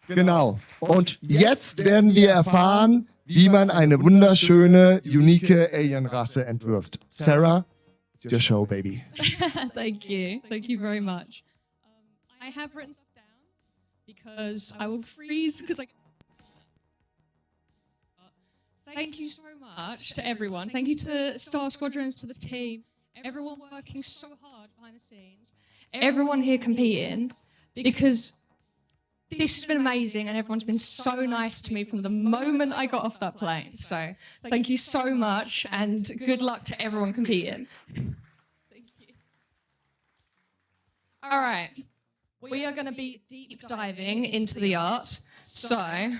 Genau. Und jetzt werden wir erfahren, wie man eine wunderschöne, unique Alien-Rasse entwirft. Sarah, it's your show, baby. Thank you. Thank you very much. I have written stuff down because I will freeze because I... Thank you so much to everyone. Thank you to Star Squadrons, to the team, everyone working so hard behind the scenes, everyone here competing, because this has been amazing and everyone's been so nice to me from the moment I got off that plane. So thank you so much and good luck to everyone competing. Thank you. All right. We are going to be deep diving into the art. So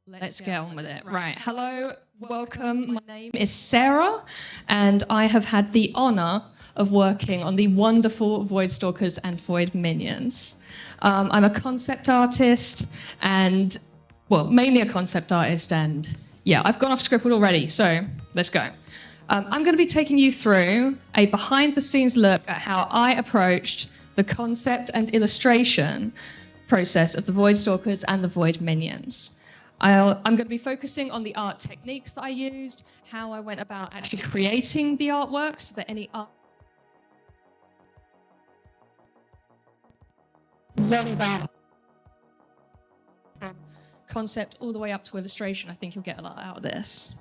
let's get on with it. Right. Hello. Welcome. My name is Sarah and I have had the honor of working on the wonderful Voidstalkers and Voidminions. I'm a concept artist and, well, mainly a concept artist and, yeah, I've gone off script already, so let's go. I'm going to be taking you through a behind-the-scenes look at how I approached the concept and illustration process of the Voidstalkers and the Voidminions. I'm going to be focusing on the art techniques that I used, how I went about actually creating the artwork so that any art concept all the way up to illustration. I think you'll get a lot out of this.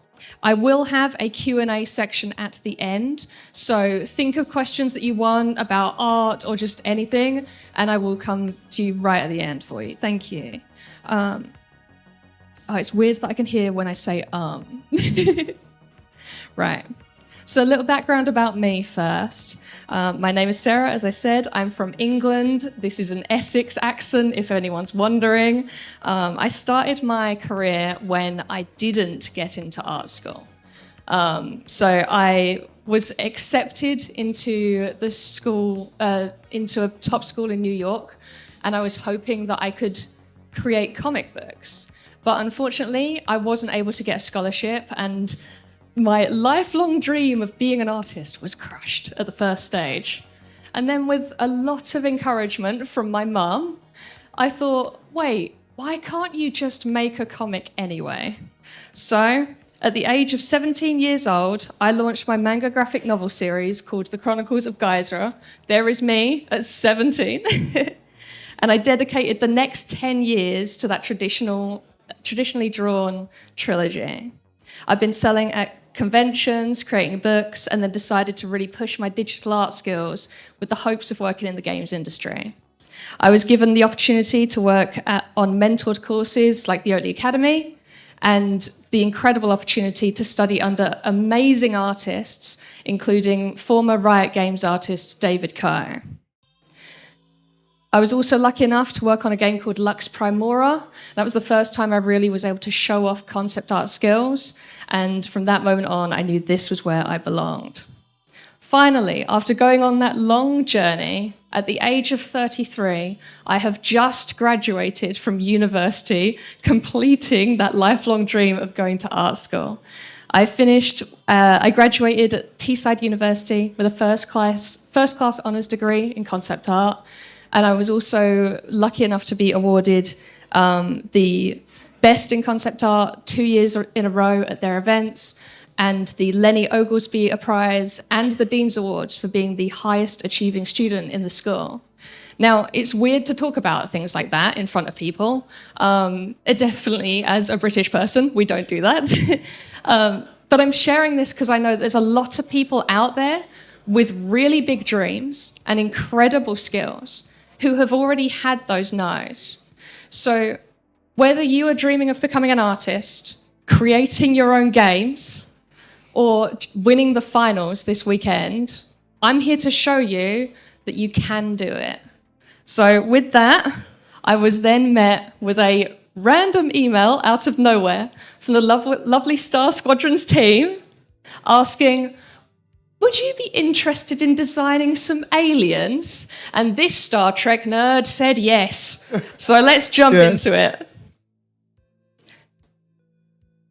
I will have a Q&A section at the end, so think of questions that you want about art or just anything, and I will come to you right at the end for you. Thank you. Oh, it's weird that I can hear when I say Right. So a little background about me first. My name is Sarah, as I said. I'm from England. This is an Essex accent, if anyone's wondering. I started my career when I didn't get into art school. So I was accepted into the school, into a top school in New York, and I was hoping that I could create comic books. But unfortunately, I wasn't able to get a scholarship, and my lifelong dream of being an artist was crushed at the first stage. And then with a lot of encouragement from my mum, I thought, wait, why can't you just make a comic anyway? So at the age of 17 years old, I launched my manga graphic novel series called The Chronicles of GYZRA. There is me at 17. And I dedicated the next 10 years to that traditionally drawn trilogy. I've been selling at conventions, creating books, and then decided to really push my digital art skills with the hopes of working in the games industry. I was given the opportunity to work on mentored courses like the Oatley Academy, and the incredible opportunity to study under amazing artists, including former Riot Games artist David Coe. I was also lucky enough to work on a game called Lux Primora. That was the first time I really was able to show off concept art skills, and from that moment on, I knew this was where I belonged. Finally, after going on that long journey, at the age of 33, I have just graduated from university, completing that lifelong dream of going to art school. I graduated at Teesside University with a first class honours degree in concept art. And I was also lucky enough to be awarded the Best in Concept Art 2 years in a row at their events, and the Lenny Oglesby Prize and the Dean's Awards for being the highest achieving student in the school. Now, it's weird to talk about things like that in front of people. Definitely, as a British person, we don't do that. But I'm sharing this because I know there's a lot of people out there with really big dreams and incredible skills who have already had those no's. So whether you are dreaming of becoming an artist, creating your own games, or winning the finals this weekend, I'm here to show you that you can do it. So with that, I was then met with a random email out of nowhere from the lovely Star Squadrons team asking, would you be interested in designing some aliens? And this Star Trek nerd said yes. So let's jump into it.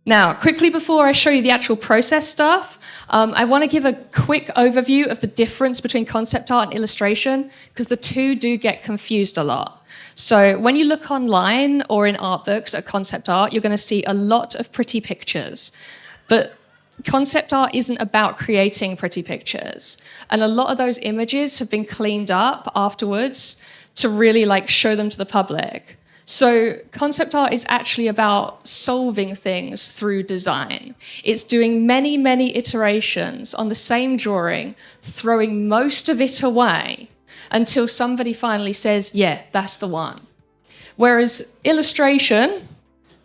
Now, quickly before I show you the actual process stuff, I want to give a quick overview of the difference between concept art and illustration, because the two do get confused a lot. So when you look online or in art books at concept art, you're going to see a lot of pretty pictures. But concept art isn't about creating pretty pictures. And a lot of those images have been cleaned up afterwards to really show them to the public. So concept art is actually about solving things through design. It's doing many, many iterations on the same drawing, throwing most of it away until somebody finally says, yeah, that's the one. Whereas illustration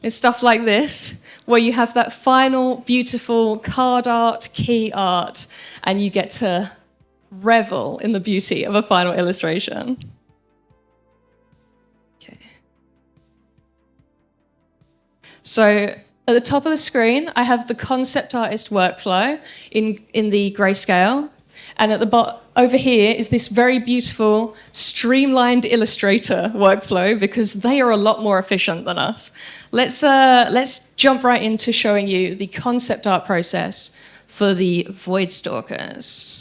is stuff like this, where you have that final beautiful card art, key art, and you get to revel in the beauty of a final illustration. So at the top of the screen, I have the concept artist workflow in the grayscale. And at the bottom over here is this very beautiful streamlined illustrator workflow, because they are a lot more efficient than us. Let's jump right into showing you the concept art process for the Voidstalkers.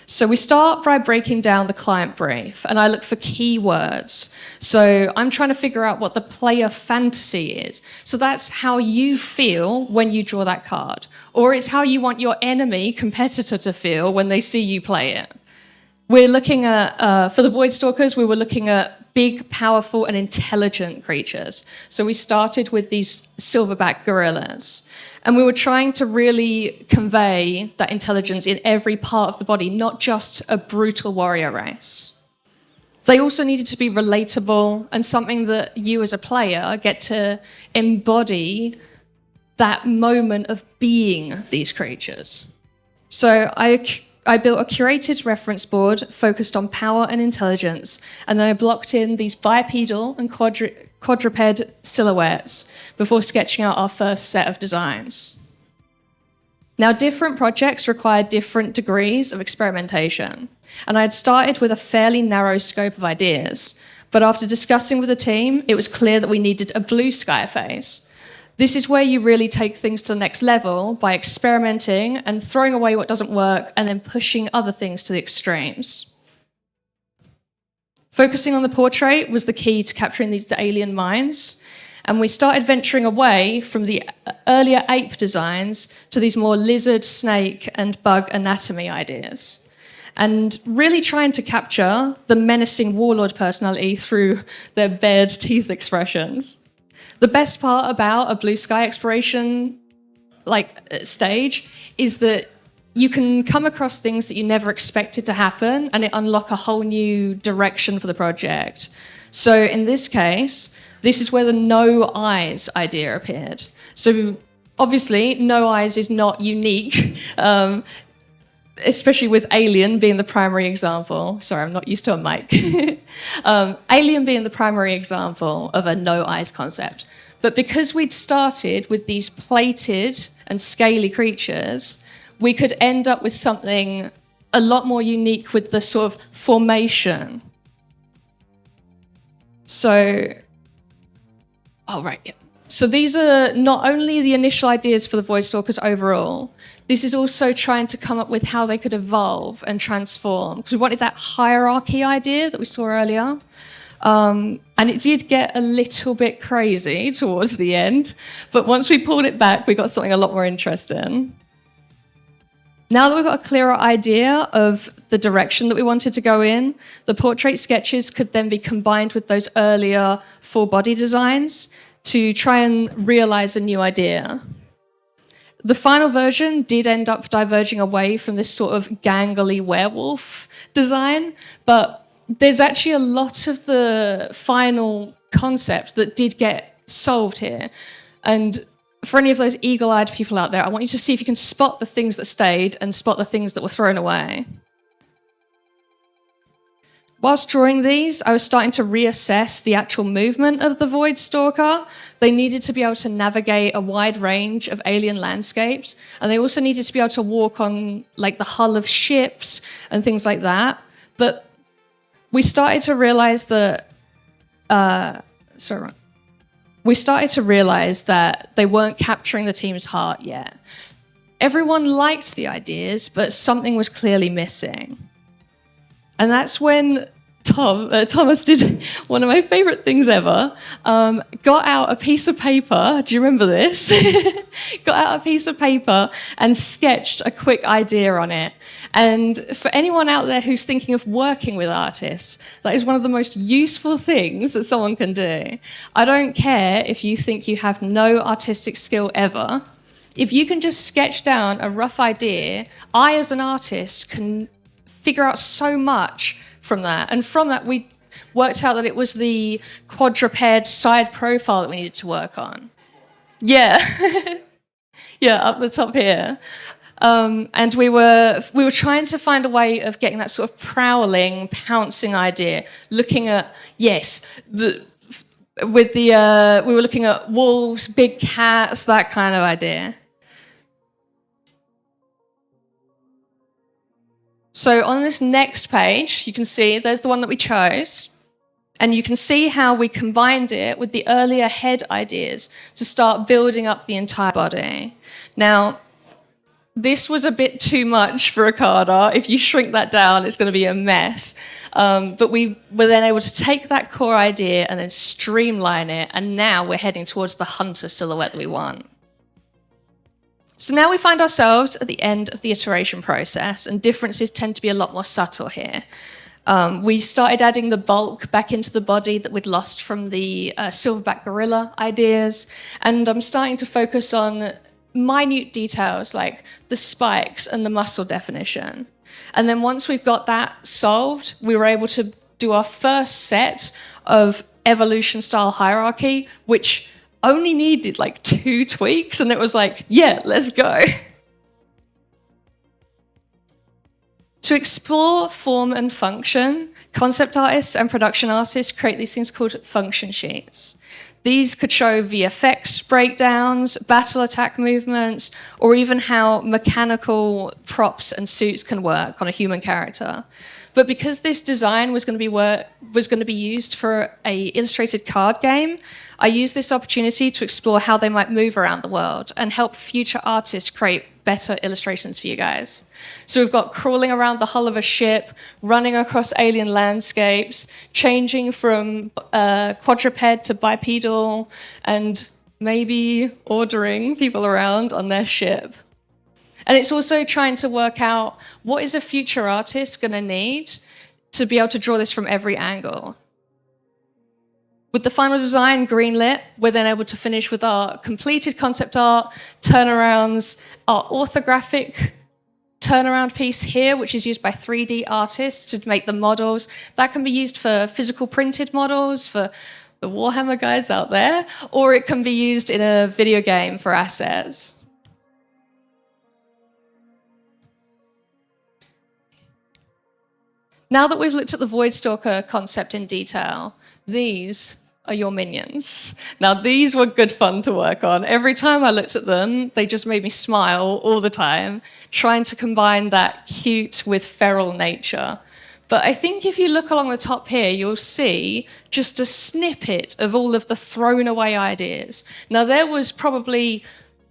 So we start by breaking down the client brief, and I look for keywords. So I'm trying to figure out what the player fantasy is. So that's how you feel when you draw that card, or it's how you want your enemy competitor to feel when they see you play it. We're looking at, for the Voidstalkers, we were looking at big, powerful, and intelligent creatures. So we started with these silverback gorillas. And we were trying to really convey that intelligence in every part of the body, not just a brutal warrior race. They also needed to be relatable and something that you as a player get to embody that moment of being these creatures. So I built a curated reference board focused on power and intelligence, and then I blocked in these bipedal and quadruped silhouettes before sketching out our first set of designs. Now, different projects require different degrees of experimentation, and I had started with a fairly narrow scope of ideas, but after discussing with the team, it was clear that we needed a blue sky phase. This is where you really take things to the next level by experimenting and throwing away what doesn't work and then pushing other things to the extremes. Focusing on the portrait was the key to capturing these alien minds, and we started venturing away from the earlier ape designs to these more lizard, snake, and bug anatomy ideas, and really trying to capture the menacing warlord personality through their bared teeth expressions. The best part about a blue sky exploration stage is that you can come across things that you never expected to happen, and it unlock a whole new direction for the project. So in this case, this is where the no eyes idea appeared. So obviously, no eyes is not unique, especially with Alien being the primary example. Sorry, I'm not used to a mic. Alien being the primary example of a no eyes concept. But because we'd started with these plated and scaly creatures, we could end up with something a lot more unique with the sort of formation. So, So these are not only the initial ideas for the Voidstalkers overall, this is also trying to come up with how they could evolve and transform, because we wanted that hierarchy idea that we saw earlier. And it did get a little bit crazy towards the end, but once we pulled it back, we got something a lot more interesting. Now that we've got a clearer idea of the direction that we wanted to go in, the portrait sketches could then be combined with those earlier full body designs to try and realize a new idea. The final version did end up diverging away from this sort of gangly werewolf design, but there's actually a lot of the final concept that did get solved here. And for any of those eagle-eyed people out there, I want you to see if you can spot the things that stayed and spot the things that were thrown away. Whilst drawing these, I was starting to reassess the actual movement of the Voidstalker. They needed to be able to navigate a wide range of alien landscapes, and they also needed to be able to walk on the hull of ships and things like that. But we started to realize that we started to realize that they weren't capturing the team's heart yet. Everyone liked the ideas, but something was clearly missing. And that's when Thomas did one of my favorite things ever, got out a piece of paper. Do you remember this? Got out a piece of paper and sketched a quick idea on it. And for anyone out there who's thinking of working with artists, that is one of the most useful things that someone can do. I don't care if you think you have no artistic skill ever. If you can just sketch down a rough idea, I as an artist can figure out so much from that. And from that, we worked out that it was the quadruped side profile that we needed to work on. Yeah. Yeah, up the top here. And we were trying to find a way of getting that sort of prowling, pouncing idea, looking at, we were looking at wolves, big cats, that kind of idea. So on this next page, you can see there's the one that we chose. And you can see how we combined it with the earlier head ideas to start building up the entire body. Now, this was a bit too much for a card art. If you shrink that down, it's going to be a mess. But we were then able to take that core idea and then streamline it. And now we're heading towards the hunter silhouette that we want. So now we find ourselves at the end of the iteration process, and differences tend to be a lot more subtle here. We started adding the bulk back into the body that we'd lost from the silverback gorilla ideas, and I'm starting to focus on minute details like the spikes and the muscle definition. And then once we've got that solved, we were able to do our first set of evolution-style hierarchy, which only needed like 2 tweaks, and it was like, yeah, let's go. To explore form and function, concept artists and production artists create these things called function sheets. These could show VFX breakdowns, battle attack movements, or even how mechanical props and suits can work on a human character. But because this design was going to be used for an illustrated card game, I used this opportunity to explore how they might move around the world and help future artists create better illustrations for you guys. So we've got crawling around the hull of a ship, running across alien landscapes, changing from quadruped to bipedal, and maybe ordering people around on their ship. And it's also trying to work out what is a future artist going to need to be able to draw this from every angle. With the final design greenlit, we're then able to finish with our completed concept art, turnarounds, our orthographic turnaround piece here, which is used by 3D artists to make the models. That can be used for physical printed models, for the Warhammer guys out there, or it can be used in a video game for assets. Now that we've looked at the Voidstalker concept in detail, these are your minions. Now, these were good fun to work on. Every time I looked at them, they just made me smile all the time, trying to combine that cute with feral nature. But I think if you look along the top here, you'll see just a snippet of all of the thrown away ideas. Now, there was probably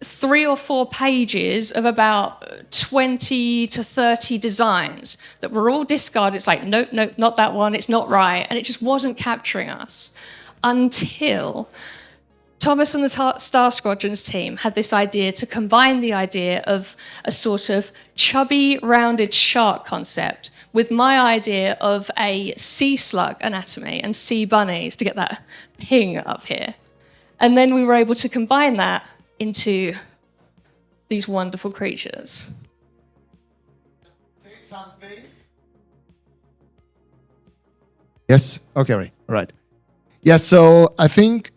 3 or 4 pages of about 20 to 30 designs that were all discarded. It's like, nope, nope, not that one, it's not right. And it just wasn't capturing us until Thomas and the Star Squadrons team had this idea to combine the idea of a sort of chubby, rounded shark concept with my idea of a sea slug anatomy and sea bunnies to get that ping up here. And then we were able to combine that into these wonderful creatures. Say something. Yes? Okay, right. Yes, so I think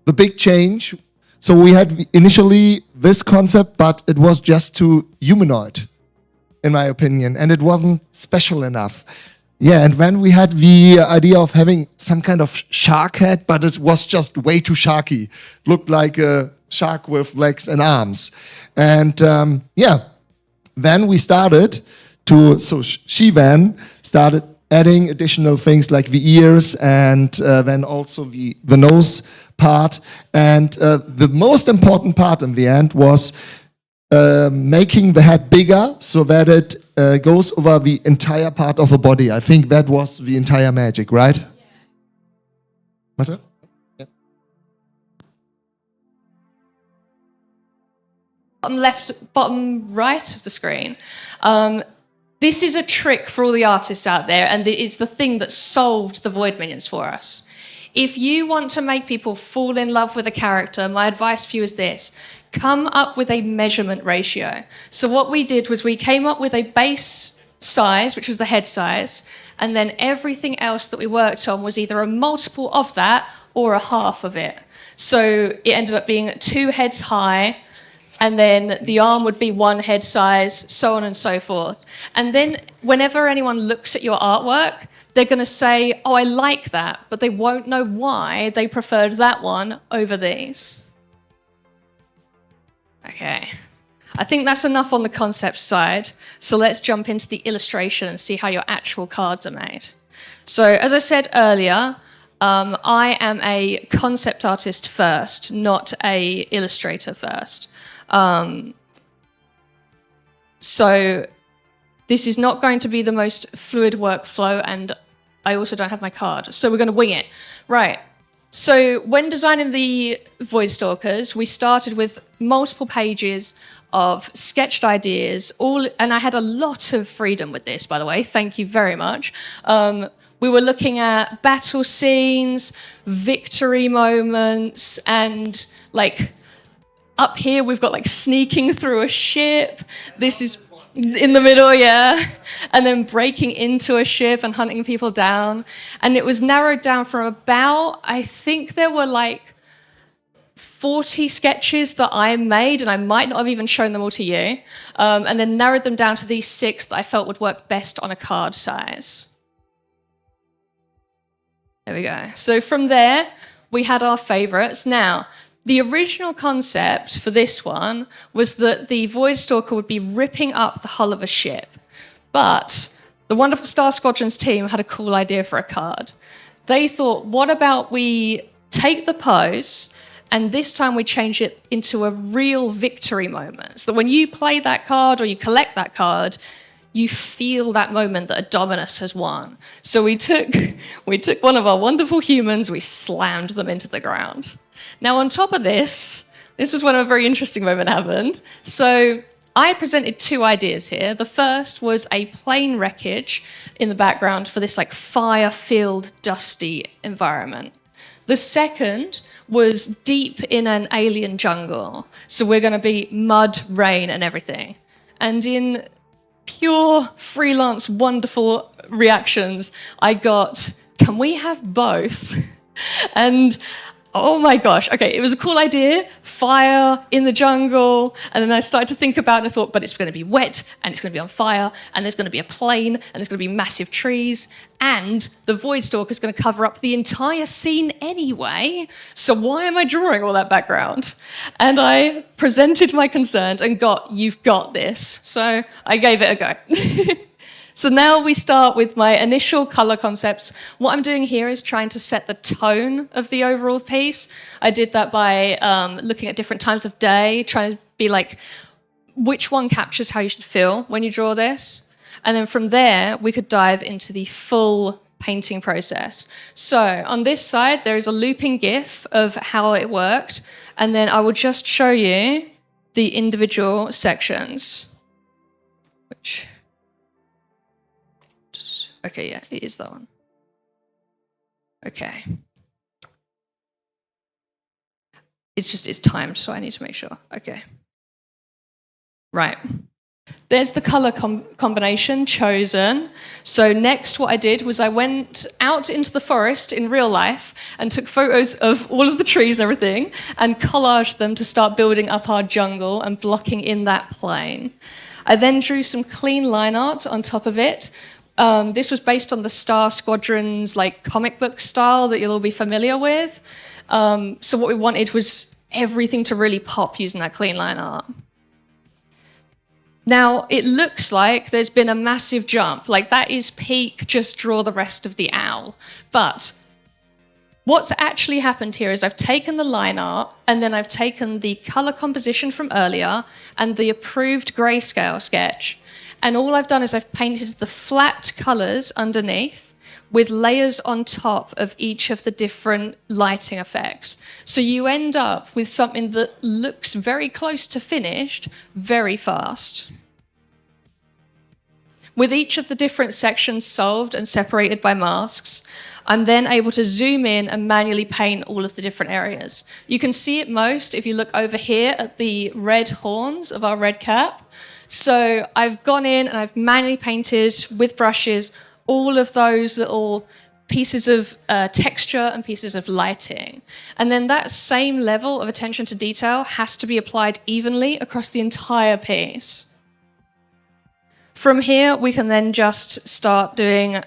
the big change, so we had initially this concept, but it was just too humanoid, in my opinion, and it wasn't special enough. Yeah, and then we had the idea of having some kind of shark head, but it was just way too sharky. Looked like a shark with legs and arms. And then we started to, so she then started adding additional things like the ears and then also the nose part. And the most important part in the end was making the head bigger so that it goes over the entire part of the body. I think that was the entire magic, right? Yeah. What's that? Yeah. Bottom left, bottom right of the screen. This is a trick for all the artists out there, and it's the thing that solved the Voidminions for us. If you want to make people fall in love with a character, my advice for you is this: come up with a measurement ratio. So what we did was we came up with a base size, which was the head size, and then everything else that we worked on was either a multiple of that or a half of it. So it ended up being 2 heads high, and then the arm would be 1 head size, so on and so forth. And then whenever anyone looks at your artwork, they're going to say, oh, I like that, but they won't know why they preferred that one over these. Okay, I think that's enough on the concept side. So let's jump into the illustration and see how your actual cards are made. So as I said earlier, I am a concept artist first, not a illustrator first. So this is not going to be the most fluid workflow, and I also don't have my card, so we're going to wing it. Right. So when designing the Voidstalkers, we started with multiple pages of sketched ideas, and I had a lot of freedom with this, by the way. Thank you very much. We were looking at battle scenes, victory moments, and like up here we've got like sneaking through a ship. This is in the middle, yeah. And then breaking into a ship and hunting people down. And it was narrowed down from about, I think there were like 40 sketches that I made, and I might not have even shown them all to you, and then narrowed them down to these 6 that I felt would work best on a card size. There we go. So from there, we had our favorites. Now, the original concept for this one was that the Voidstalker would be ripping up the hull of a ship. But the wonderful Star Squadrons team had a cool idea for a card. They thought, what about we take the pose, and this time we change it into a real victory moment. So that when you play that card or you collect that card, you feel that moment that a Dominus has won. So we took one of our wonderful humans, we slammed them into the ground. Now, on top of this was when a very interesting moment happened. So I presented 2 ideas here. The first was a plane wreckage in the background for this like fire-filled, dusty environment. The second was deep in an alien jungle. So we're going to be mud, rain, and everything. And in pure freelance wonderful reactions, I got, can we have both? And oh my gosh, okay, it was a cool idea, fire in the jungle, and then I started to think about it and I thought, but it's going to be wet, and it's going to be on fire, and there's going to be a plane, and there's going to be massive trees, and the Voidstalker is going to cover up the entire scene anyway, so why am I drawing all that background? And I presented my concerns and you've got this, so I gave it a go. So now we start with my initial color concepts. What I'm doing here is trying to set the tone of the overall piece. I did that by looking at different times of day, trying to be like, which one captures how you should feel when you draw this? And then from there, we could dive into the full painting process. So on this side, there is a looping GIF of how it worked. And then I will just show you the individual sections, which... Okay, yeah, it is that one. Okay. It's timed, so I need to make sure. Okay. Right. There's the color combination chosen. So next what I did was I went out into the forest in real life and took photos of all of the trees and everything and collaged them to start building up our jungle and blocking in that plane. I then drew some clean line art on top of it. This was based on the Star Squadrons like comic book style that you'll all be familiar with. So what we wanted was everything to really pop using that clean line art. Now, it looks like there's been a massive jump. Like, that is peak, just draw the rest of the owl. But what's actually happened here is I've taken the line art, and then I've taken the color composition from earlier and the approved grayscale sketch. And all I've done is I've painted the flat colors underneath with layers on top of each of the different lighting effects. So you end up with something that looks very close to finished very fast. With each of the different sections solved and separated by masks, I'm then able to zoom in and manually paint all of the different areas. You can see it most if you look over here at the red horns of our red cap. So I've gone in and I've manually painted with brushes all of those little pieces of texture and pieces of lighting. And then that same level of attention to detail has to be applied evenly across the entire piece. From here, we can then just start doing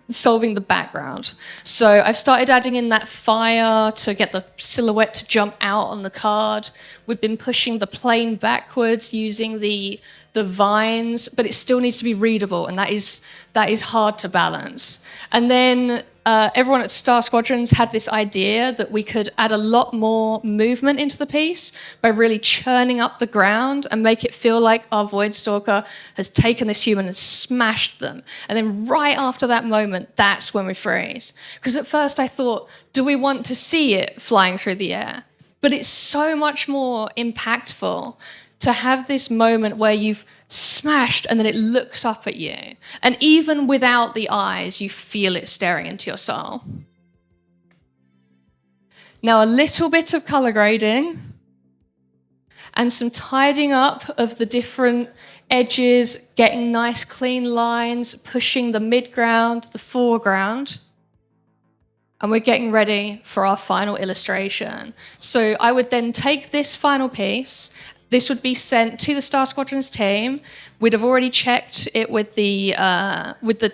solving the background. So I've started adding in that fire to get the silhouette to jump out on the card. We've been pushing the plane backwards using the vines, but it still needs to be readable, and that is hard to balance. And then everyone at Star Squadrons had this idea that we could add a lot more movement into the piece by really churning up the ground and make it feel like our Voidstalker has taken this human and smashed them. And then right after that moment, that's when we freeze. Because at first I thought, do we want to see it flying through the air? But it's so much more impactful to have this moment where you've smashed and then it looks up at you. And even without the eyes, you feel it staring into your soul. Now, a little bit of color grading and some tidying up of the different edges, getting nice clean lines, pushing the midground, the foreground. And we're getting ready for our final illustration. So I would then take this final piece. This would be sent to the Star Squadrons team. We'd have already checked it with the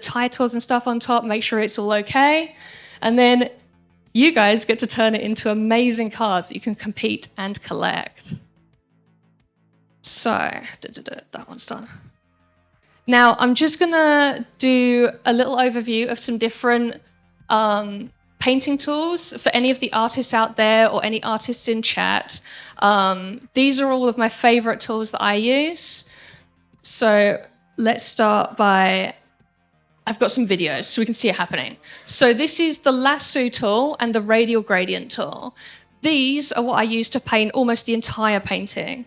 titles and stuff on top, make sure it's all okay. And then you guys get to turn it into amazing cards that you can compete and collect. So, that one's done. Now, I'm just gonna do a little overview of some different painting tools for any of the artists out there or any artists in chat. These are all of my favorite tools that I use. So let's start by, I've got some videos so we can see it happening. So this is the lasso tool and the radial gradient tool. These are what I use to paint almost the entire painting.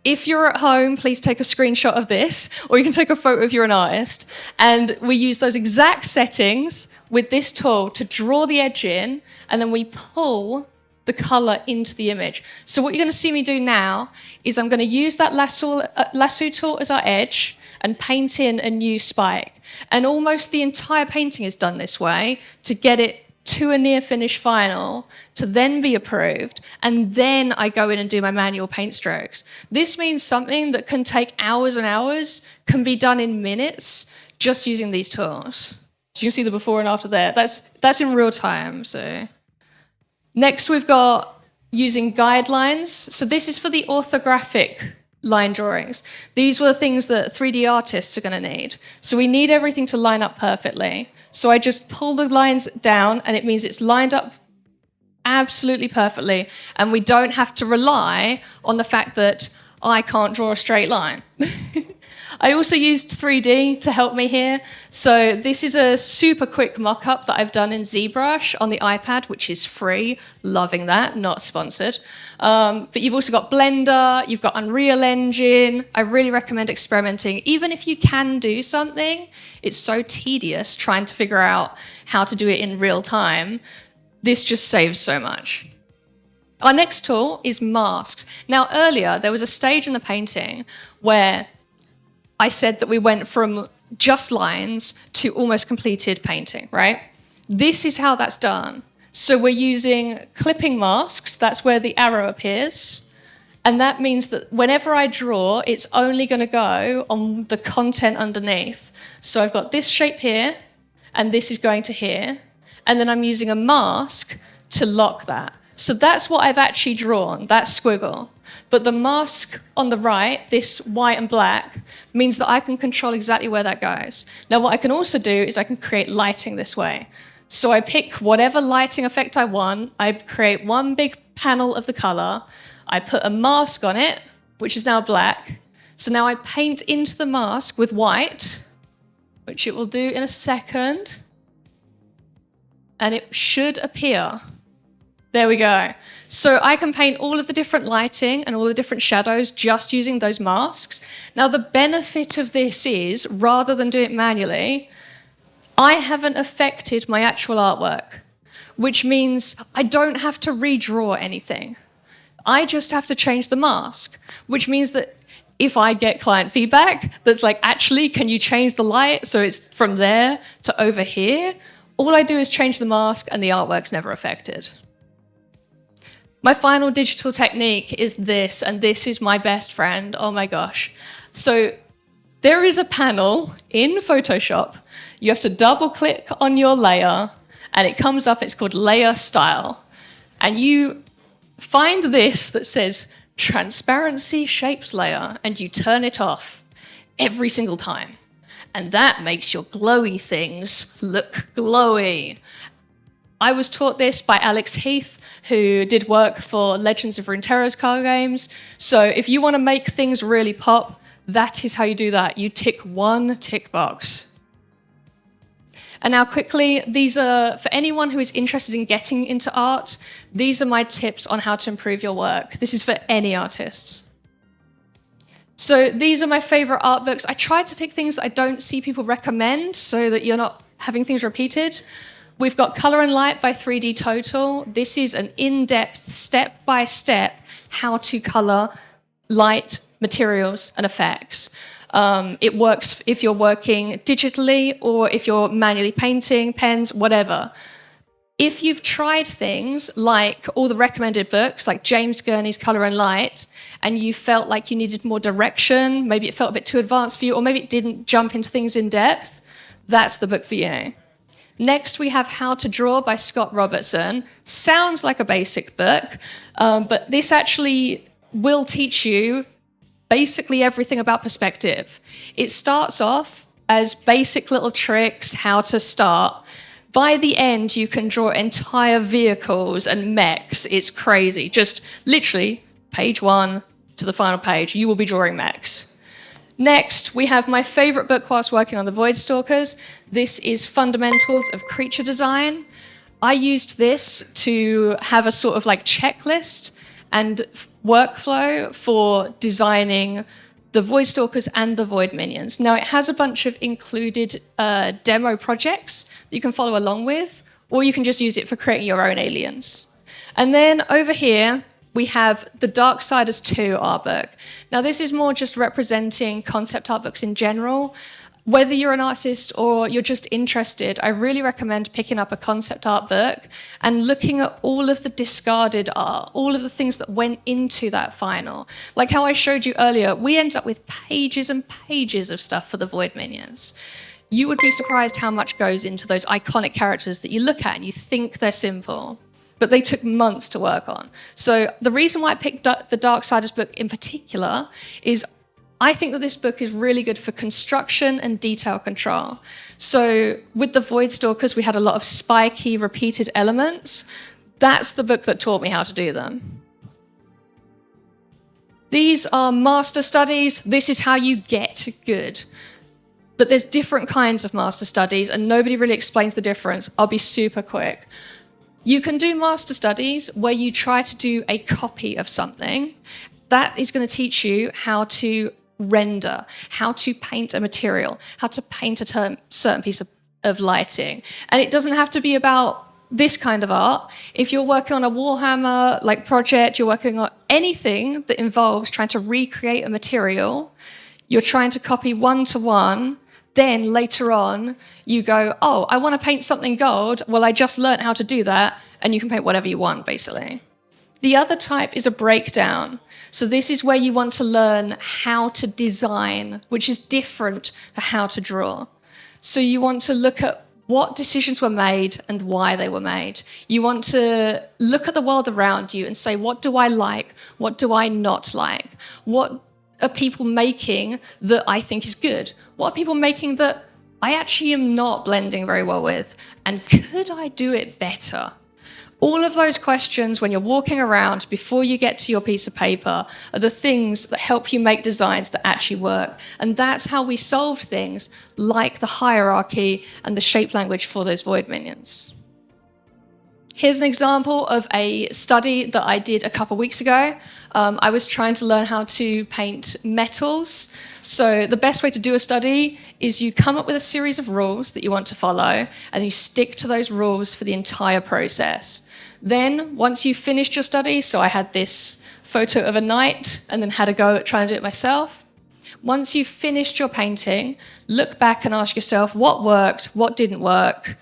If you're at home, please take a screenshot of this, or you can take a photo if you're an artist. And we use those exact settings with this tool to draw the edge in, and then we pull the color into the image. So what you're going to see me do now is I'm going to use that lasso tool as our edge and paint in a new spike. And almost the entire painting is done this way to get it to a near finish final, to then be approved, and then I go in and do my manual paint strokes. This means something that can take hours and hours can be done in minutes just using these tools. So you can see the before and after there. That's in real time. So next we've got using guidelines. So this is for the orthographic line drawings. These were the things that 3D artists are going to need. So we need everything to line up perfectly. So I just pull the lines down and it means it's lined up absolutely perfectly, and we don't have to rely on the fact that I can't draw a straight line. I also used 3D to help me here. So this is a super quick mock-up that I've done in ZBrush on the iPad, which is free. Loving that, not sponsored. But you've also got Blender, you've got Unreal Engine. I really recommend experimenting. Even if you can do something, it's so tedious trying to figure out how to do it in real time. This just saves so much. Our next tool is masks. Now, earlier, there was a stage in the painting where I said that we went from just lines to almost completed painting, right? This is how that's done. So we're using clipping masks. That's where the arrow appears. And that means that whenever I draw, it's only going to go on the content underneath. So I've got this shape here, and this is going to here. And then I'm using a mask to lock that. So that's what I've actually drawn, that squiggle. But the mask on the right, this white and black, means that I can control exactly where that goes. Now, what I can also do is I can create lighting this way. So I pick whatever lighting effect I want, I create one big panel of the color, I put a mask on it, which is now black. So now I paint into the mask with white, which it will do in a second. And it should appear. There we go. So I can paint all of the different lighting and all the different shadows just using those masks. Now the benefit of this is, rather than do it manually, I haven't affected my actual artwork, which means I don't have to redraw anything. I just have to change the mask, which means that if I get client feedback that's like, actually, can you change the light so it's from there to over here? All I do is change the mask and the artwork's never affected. My final digital technique is this, and this is my best friend. Oh my gosh. So there is a panel in Photoshop. You have to double click on your layer and it comes up, it's called layer style. And you find this that says transparency shapes layer and you turn it off every single time. And that makes your glowy things look glowy. I was taught this by Alex Heath, who did work for Legends of Runeterra's card games. So if you want to make things really pop, that is how you do that. You tick one tick box. And now quickly, these are, for anyone who is interested in getting into art, these are my tips on how to improve your work. This is for any artists. So these are my favorite art books. I try to pick things that I don't see people recommend so that you're not having things repeated. We've got Color and Light by 3D Total. This is an in-depth, step-by-step how to color light, materials, and effects. It works if you're working digitally or if you're manually painting, pens, whatever. If you've tried things like all the recommended books, like James Gurney's Color and Light, and you felt like you needed more direction, maybe it felt a bit too advanced for you, or maybe it didn't jump into things in depth, that's the book for you. Next, we have How to Draw by Scott Robertson. Sounds like a basic book, but this actually will teach you basically everything about perspective. It starts off as basic little tricks, how to start. By the end, you can draw entire vehicles and mechs. It's crazy. Just literally, page 1 to the final page, you will be drawing mechs. Next, we have my favorite book whilst working on the Voidstalkers. This is Fundamentals of Creature Design. I used this to have a sort of like checklist and workflow for designing the Voidstalkers and the Voidminions. Now, it has a bunch of included demo projects that you can follow along with, or you can just use it for creating your own aliens. And then over here, we have the Darksiders 2 art book. Now, this is more just representing concept art books in general. Whether you're an artist or you're just interested, I really recommend picking up a concept art book and looking at all of the discarded art, all of the things that went into that final. Like how I showed you earlier, we ended up with pages and pages of stuff for the Voidminions. You would be surprised how much goes into those iconic characters that you look at and you think they're simple, but they took months to work on. So the reason why I picked the Darksiders book in particular is I think that this book is really good for construction and detail control. So with the Voidstalkers, we had a lot of spiky, repeated elements. That's the book that taught me how to do them. These are master studies. This is how you get good. But there's different kinds of master studies, and nobody really explains the difference. I'll be super quick. You can do master studies where you try to do a copy of something. That is going to teach you how to render, how to paint a material, how to paint a certain piece of lighting. And it doesn't have to be about this kind of art. If you're working on a Warhammer like project, you're working on anything that involves trying to recreate a material, you're trying to copy one-to-one, then later on you go, oh, I want to paint something gold. Well, I just learned how to do that, and you can paint whatever you want, basically. The other type is a breakdown. So this is where you want to learn how to design, which is different to how to draw. So you want to look at what decisions were made and why they were made. You want to look at the world around you and say, what do I like? What do I not like? What are people making that I think is good? What are people making that I actually am not blending very well with? And could I do it better? All of those questions when you're walking around before you get to your piece of paper are the things that help you make designs that actually work. And that's how we solve things like the hierarchy and the shape language for those void minions. Here's an example of a study that I did a couple weeks ago. I was trying to learn how to paint metals. So the best way to do a study is you come up with a series of rules that you want to follow, and you stick to those rules for the entire process. Then, once you've finished your study, so I had this photo of a knight and then had a go at trying to do it myself. Once you've finished your painting, look back and ask yourself what worked, what didn't work,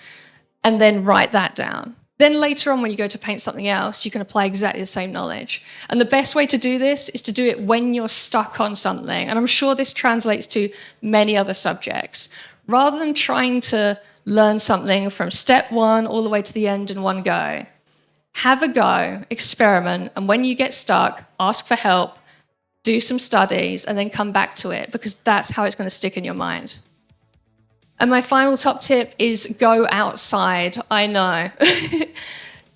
and then write that down. Then later on, when you go to paint something else, you can apply exactly the same knowledge. And the best way to do this is to do it when you're stuck on something. And I'm sure this translates to many other subjects. Rather than trying to learn something from step one all the way to the end in one go, have a go, experiment, and when you get stuck, ask for help, do some studies, and then come back to it, because that's how it's going to stick in your mind. And my final top tip is go outside. I know.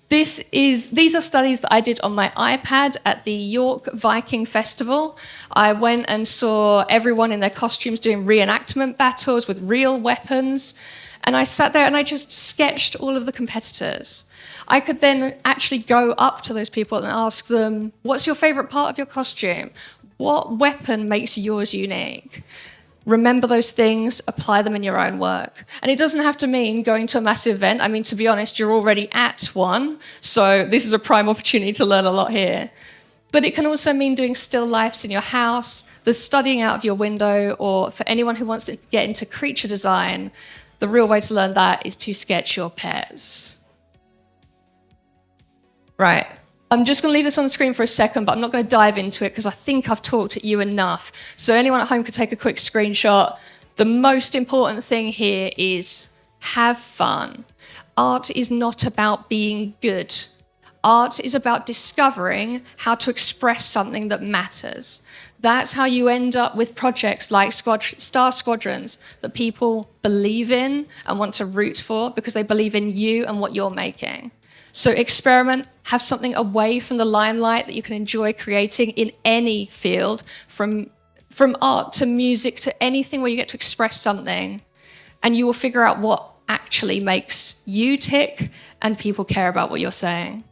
These are studies that I did on my iPad at the York Viking Festival. I went and saw everyone in their costumes doing reenactment battles with real weapons. And I sat there and I just sketched all of the competitors. I could then actually go up to those people and ask them, what's your favorite part of your costume? What weapon makes yours unique? Remember those things, apply them in your own work. And it doesn't have to mean going to a massive event. I mean, to be honest, you're already at one, so this is a prime opportunity to learn a lot here. But it can also mean doing still lifes in your house, the studying out of your window, or for anyone who wants to get into creature design, the real way to learn that is to sketch your pets. Right. I'm just going to leave this on the screen for a second, but I'm not going to dive into it because I think I've talked at you enough. So anyone at home could take a quick screenshot. The most important thing here is have fun. Art is not about being good. Art is about discovering how to express something that matters. That's how you end up with projects like Star Squadrons that people believe in and want to root for because they believe in you and what you're making. So experiment, have something away from the limelight that you can enjoy creating in any field, from art to music to anything where you get to express something, and you will figure out what actually makes you tick and people care about what you're saying.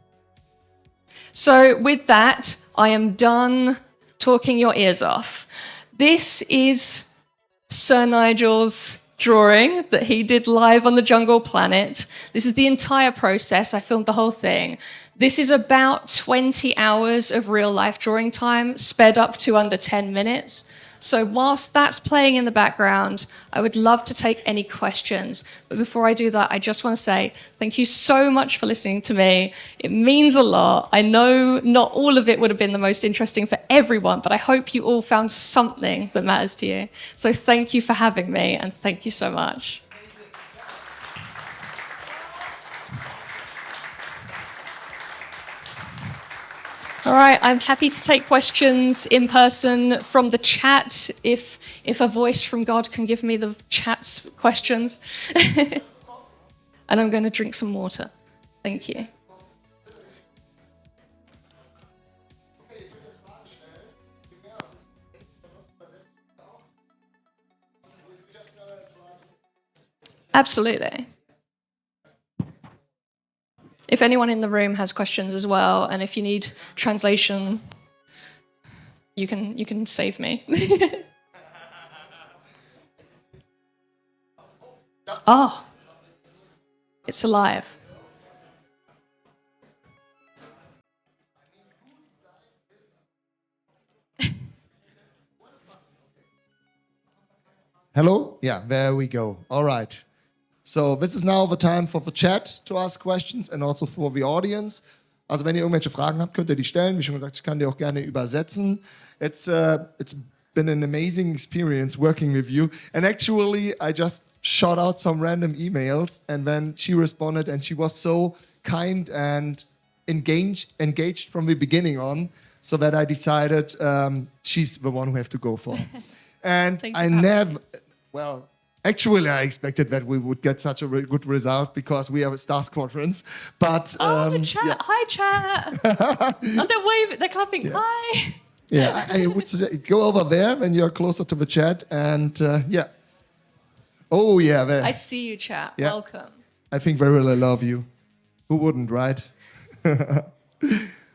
So with that, I am done talking your ears off. This is Sir Nigel's drawing that he did live on the Jungle Planet. This is the entire process. I filmed the whole thing. This is about 20 hours of real life drawing time, sped up to under 10 minutes. So whilst that's playing in the background, I would love to take any questions. But before I do that, I just want to say thank you so much for listening to me. It means a lot. I know not all of it would have been the most interesting for everyone, but I hope you all found something that matters to you. So thank you for having me, and thank you so much. All right, I'm happy to take questions in person from the chat if a voice from God can give me the chat's questions. And I'm going to drink some water. Thank you. Absolutely. If anyone in the room has questions as well, and if you need translation, you can save me. Oh, it's alive. Hello? Yeah, there we go. All right. So this is now the time for the chat to ask questions and also for the audience. Also wenn ihr irgendwelche Fragen habt, könnt ihr die stellen. Wie schon gesagt, ich kann die auch gerne übersetzen. It's been an amazing experience working with you. And actually, I just shot out some random emails, and then she responded, and she was so kind and engaged from the beginning on, so that I decided she's the one who have to go for. And I never, well, actually I expected that we would get such a good result because we have Star Squadrons, but the chat. Yeah. Hi, chat. Oh, they're waving, they're clapping. Yeah. Hi. Yeah, I would say go over there when you're closer to the chat, and yeah. Oh yeah, there. I see you, chat. Yeah. Welcome. I think they really love you. Who wouldn't, right?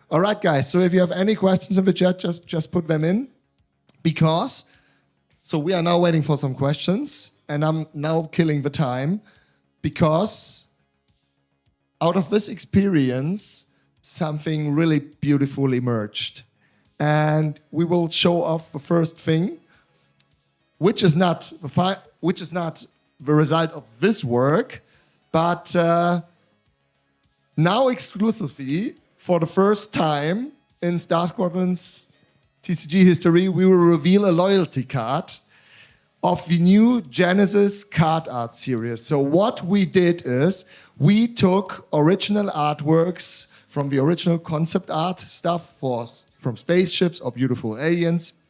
All right, guys. So if you have any questions in the chat, just put them in, because. So we are now waiting for some questions, and I'm now killing the time, because out of this experience, something really beautiful emerged. And we will show off the first thing, which is not the result of this work, but now exclusively, for the first time in Star Squadrons TCG history, we will reveal a loyalty card of the new Genesis card art series. So what we did is we took original artworks from the original concept art stuff from spaceships or beautiful aliens,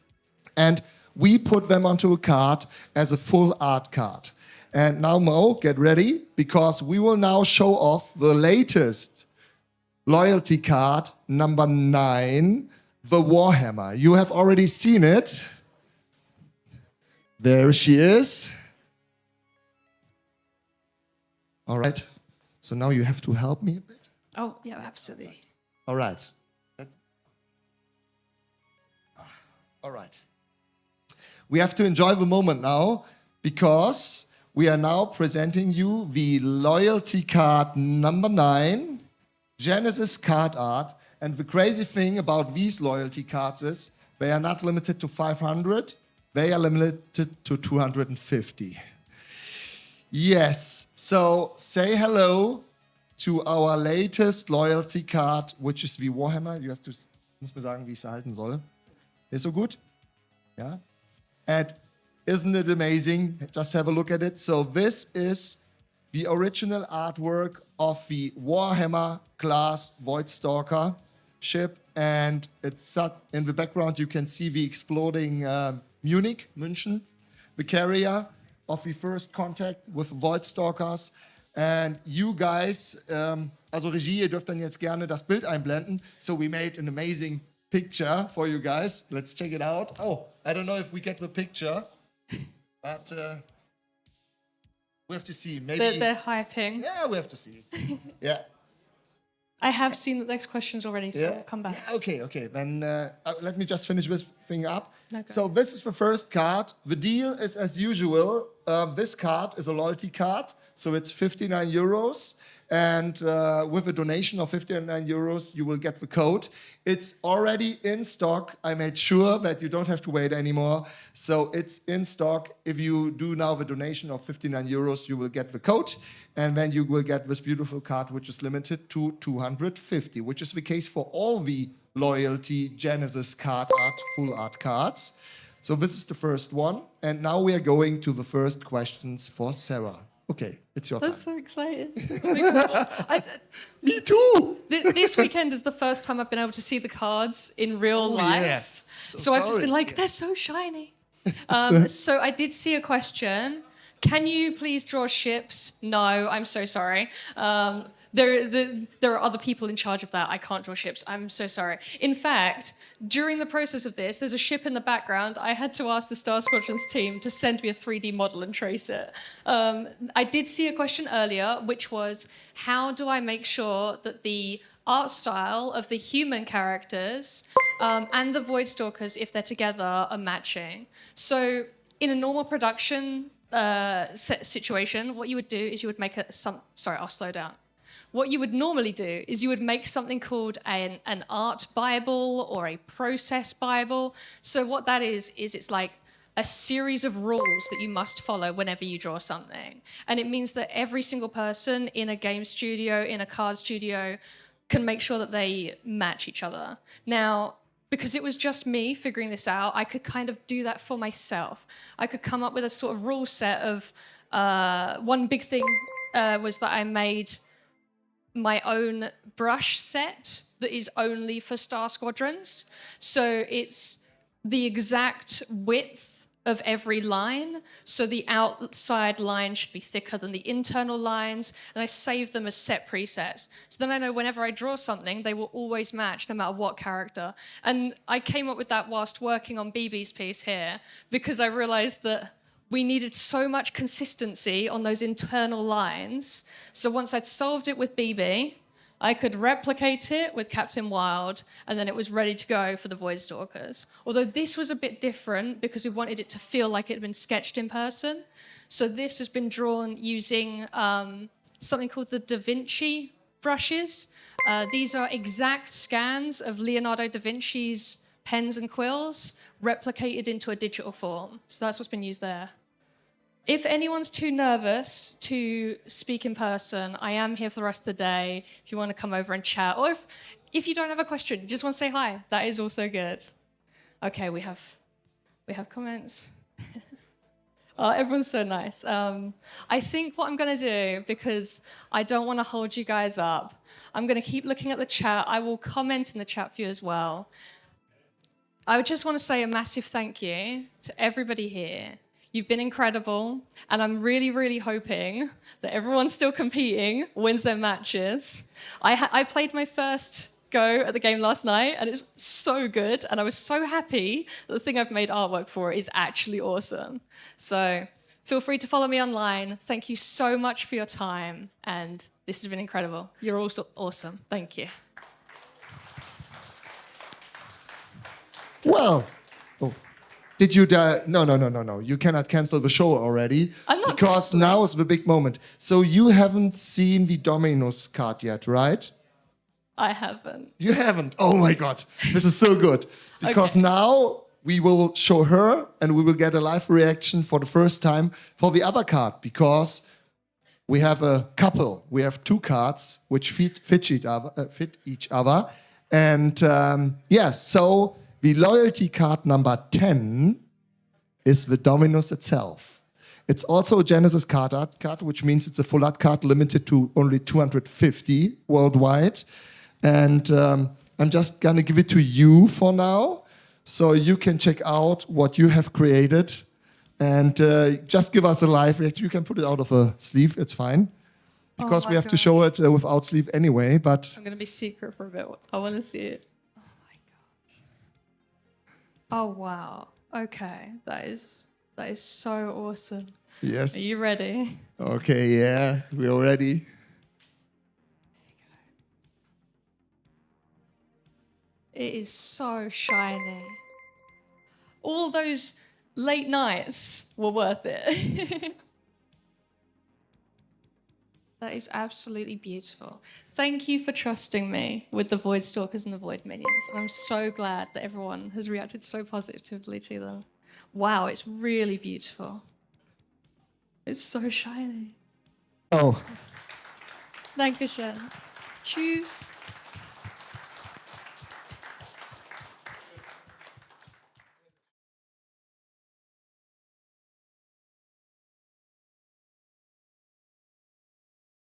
and we put them onto a card as a full art card. And now, Mo, get ready, because we will now show off the latest loyalty card, number 9, the Warhammer. You have already seen it. There she is. All right. So now you have to help me a bit. Oh, yeah, absolutely. All right. All right. We have to enjoy the moment now, because we are now presenting you the loyalty card number 9, Genesis card art. And the crazy thing about these loyalty cards is they are not limited to 500. They are limited to 250. Yes. So say hello to our latest loyalty card, which is the Warhammer. You have to, muss mir sagen, wie ich es halten soll. Ist so gut? Yeah. And isn't it amazing? Just have a look at it. So this is the original artwork of the Warhammer class Voidstalker ship, and it's in the background you can see the exploding München, the carrier of the first contact with Voidstalkers. And you guys, also Regie, ihr dürft dann jetzt gerne das Bild einblenden. So we made an amazing picture for you guys. Let's check it out. Oh, I don't know if we get the picture, but we have to see. Maybe they're hyping. Yeah, we have to see. Yeah. I have seen the next questions already, so I'll come back. Yeah, okay. Then let me just finish this thing up. Okay. So this is the first card. The deal is as usual. This card is a loyalty card, so it's 59 euros. And with a donation of 59 euros, you will get the code. It's already in stock. I made sure that you don't have to wait anymore. So it's in stock. If you do now the donation of 59 euros, you will get the code. And then you will get this beautiful card, which is limited to 250, which is the case for all the loyalty Genesis card art, full art cards. So this is the first one. And now we are going to the first questions for Sarah. Okay, it's your time. That's so exciting. Me too. This weekend is the first time I've been able to see the cards in real life. Yeah. So I've just been like, they're so shiny. So I did see a question. Can you please draw ships? No, I'm so sorry. There are other people in charge of that. I can't draw ships. I'm so sorry. In fact, during the process of this, there's a ship in the background. I had to ask the Star Squadrons team to send me a 3D model and trace it. I did see a question earlier, which was, how do I make sure that the art style of the human characters and the Voidstalkers, if they're together, are matching? So in a normal production situation, what you would do is you would make I'll slow down. What you would normally do is you would make something called an art Bible or a process Bible. So what that is it's like a series of rules that you must follow whenever you draw something. And it means that every single person in a game studio, in a card studio, can make sure that they match each other. Now, because it was just me figuring this out, I could kind of do that for myself. I could come up with a sort of rule set of One big thing was that I made my own brush set that is only for Star Squadrons. So it's the exact width of every line. So the outside line should be thicker than the internal lines. And I save them as set presets. So then I know whenever I draw something, they will always match no matter what character. And I came up with that whilst working on BB's piece here, because I realized that we needed so much consistency on those internal lines. So once I'd solved it with BB, I could replicate it with Captain Wild, and then it was ready to go for the Voidstalkers. Although this was a bit different because we wanted it to feel like it had been sketched in person. So this has been drawn using something called the Da Vinci brushes. These are exact scans of Leonardo da Vinci's pens and quills replicated into a digital form. So that's what's been used there. If anyone's too nervous to speak in person, I am here for the rest of the day. If you want to come over and chat, or if you don't have a question, you just want to say hi, that is also good. Okay, we have comments. Oh, everyone's so nice. I think what I'm going to do, because I don't want to hold you guys up, I'm going to keep looking at the chat. I will comment in the chat for you as well. I would just want to say a massive thank you to everybody here. You've been incredible, and I'm really, really hoping that everyone's still competing, wins their matches. I played my first go at the game last night, and it's so good, and I was so happy that the thing I've made artwork for is actually awesome. So feel free to follow me online. Thank you so much for your time, and this has been incredible. You're also awesome. Thank you. Well, did you no. You cannot cancel the show already. I'm not because canceling. now is the big moment. So you haven't seen the Dominus card yet, right? I haven't. You haven't? Oh my God. This is so good. Because Okay. now we will show her and we will get a live reaction for the first time for the other card, because we have a couple. We have two cards which fit each other. And so the loyalty card number 10 is the Dominus itself. It's also a Genesis card, which means it's a full art card limited to only 250 worldwide. And I'm just going to give it to you for now, so you can check out what you have created. And just give us a live reaction. You can put it out of a sleeve, it's fine. Because we have to show it without sleeve anyway. But I'm going to be secret for a bit. I want to see it. Oh wow. Okay. That is so awesome. yes. Are you ready? Okay, yeah, we're ready. It is so shiny. All those late nights were worth it. That is absolutely beautiful. Thank you for trusting me with the Voidstalkers and the Voidminions. I'm so glad that everyone has reacted so positively to them. Wow, it's really beautiful. It's so shiny. Oh. Dankeschön. Tschüss.